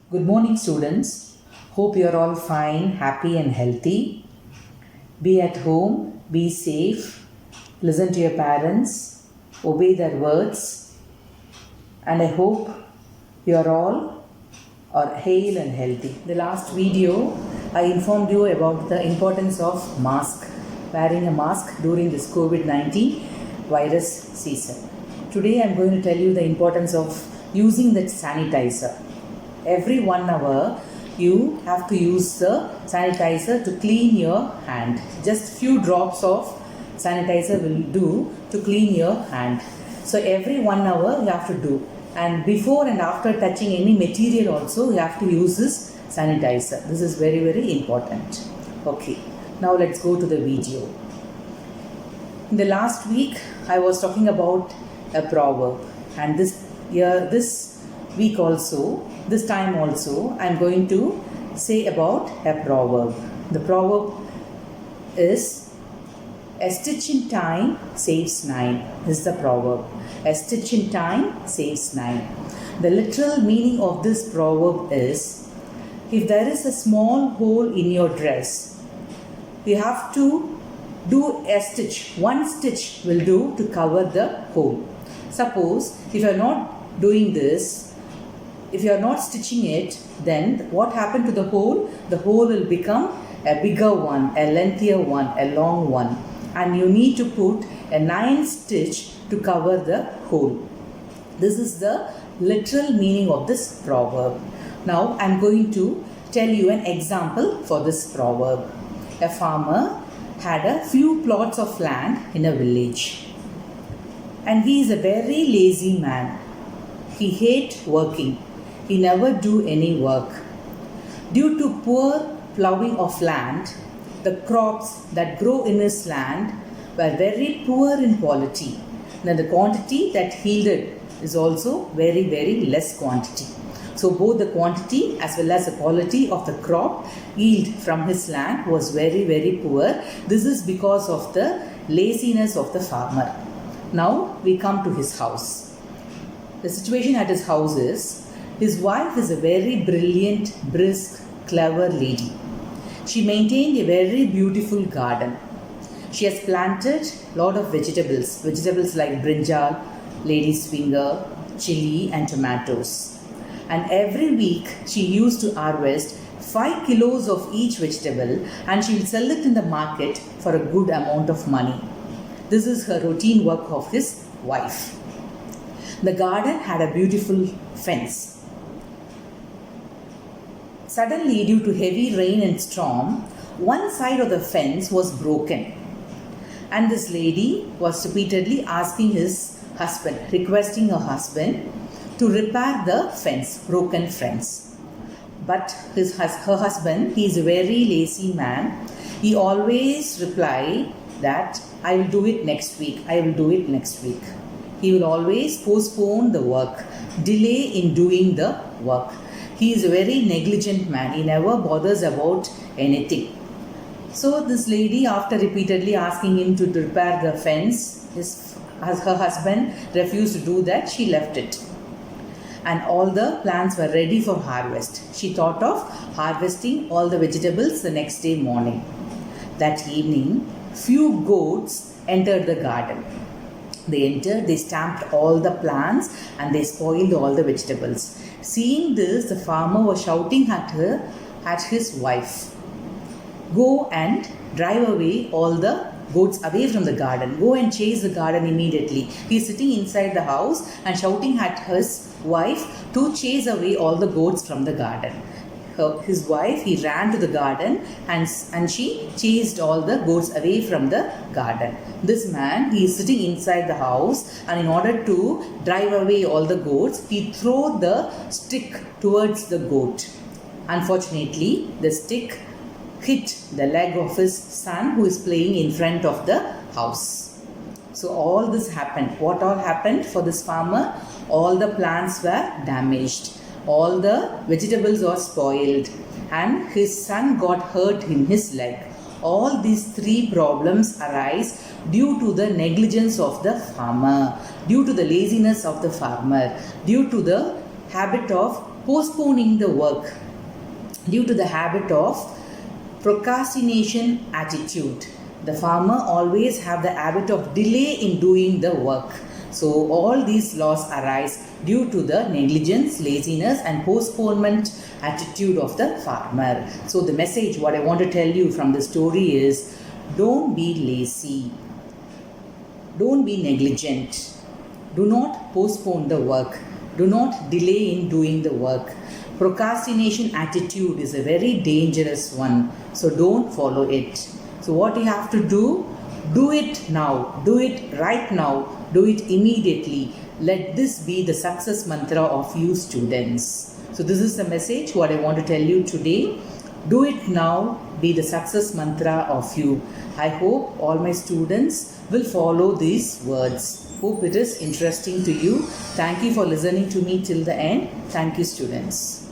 Good morning, students. Hope you are all fine, happy, and healthy. Be at home, be safe, listen to your parents, obey their words, and I hope you are all are hale and healthy. The last video, I informed you about the importance of mask, wearing a mask during this COVID-19 virus season. Today, I am going to tell you the importance of using that sanitizer. Every 1 hour you have to use the sanitizer to clean your hand. Just few drops of sanitizer will do to clean your hand. So every 1 hour you have to do, and before and after touching any material also you have to use this sanitizer. This is very, very important. Okay, now let's go to the video. In the last week I was talking about a proverb, and this week also, this time also, I am going to say about a proverb. The proverb is, a stitch in time saves nine. This is the proverb. A stitch in time saves nine. The literal meaning of this proverb is, if there is a small hole in your dress, you have to do a stitch. One stitch will do to cover the hole. Suppose if you are not doing this, if you are not stitching it, then what happened to the hole? The hole will become a bigger one, a lengthier one, a long one, and you need to put a 9 stitch to cover the hole. This is the literal meaning of this proverb. Now I am going to tell you an example for this proverb. A farmer had a few plots of land in a village, and he is a very lazy man. He hates working. He never do any work. Due to poor ploughing of land, the crops that grow in his land were very poor in quality. Now the quantity that yielded is also very, very less quantity. So both the quantity as well as the quality of the crop yield from his land was very, very poor. This is because of the laziness of the farmer. Now we come to his house. The situation at his house is, his wife is a very brilliant, brisk, clever lady. She maintained a very beautiful garden. She has planted a lot of vegetables like brinjal, lady's finger, chili and tomatoes. And every week she used to harvest 5 kilos of each vegetable, and she will sell it in the market for a good amount of money. This is her routine work of his wife. The garden had a beautiful fence. Suddenly, due to heavy rain and storm, one side of the fence was broken, and this lady was repeatedly asking his husband, requesting her husband to repair the broken fence. But her husband, he is a very lazy man. He always reply that I will do it next week. I will do it next week. He will always postpone the work, delay in doing the work. He is a very negligent man. He never bothers about anything. So this lady, after repeatedly asking him to repair the fence, her husband refused to do that. She left it. And all the plants were ready for harvest. She thought of harvesting all the vegetables the next day morning. That evening, few goats entered the garden. They entered, they stamped all the plants, and they spoiled all the vegetables. Seeing this, the farmer was shouting at his wife, go and drive away all the goats away from the garden. Go and chase the garden immediately. He is sitting inside the house and shouting at his wife to chase away all the goats from the garden. His wife, he ran to the garden and she chased all the goats away from the garden. This man, he is sitting inside the house, and in order to drive away all the goats, he threw the stick towards the goat. Unfortunately, the stick hit the leg of his son who is playing in front of the house. So all this happened. What all happened for this farmer? All the plants were damaged. All the vegetables were spoiled, and his son got hurt in his leg. All these 3 problems arise due to the negligence of the farmer, due to the laziness of the farmer, due to the habit of postponing the work due to the habit of procrastination attitude. The farmer always have the habit of delay in doing the work. So all these loss arise due to the negligence, laziness and postponement attitude of the farmer. So the message what I want to tell you from the story is, don't be lazy. Don't be negligent. Do not postpone the work. Do not delay in doing the work. Procrastination attitude is a very dangerous one. So don't follow it. So what you have to do it now. Do it right now. Do it immediately. Let this be the success mantra of you students. So this is the message what I want to tell you today. Do it now. Be the success mantra of you. I hope all my students will follow these words. Hope it is interesting to you. Thank you for listening to me till the end. Thank you, students.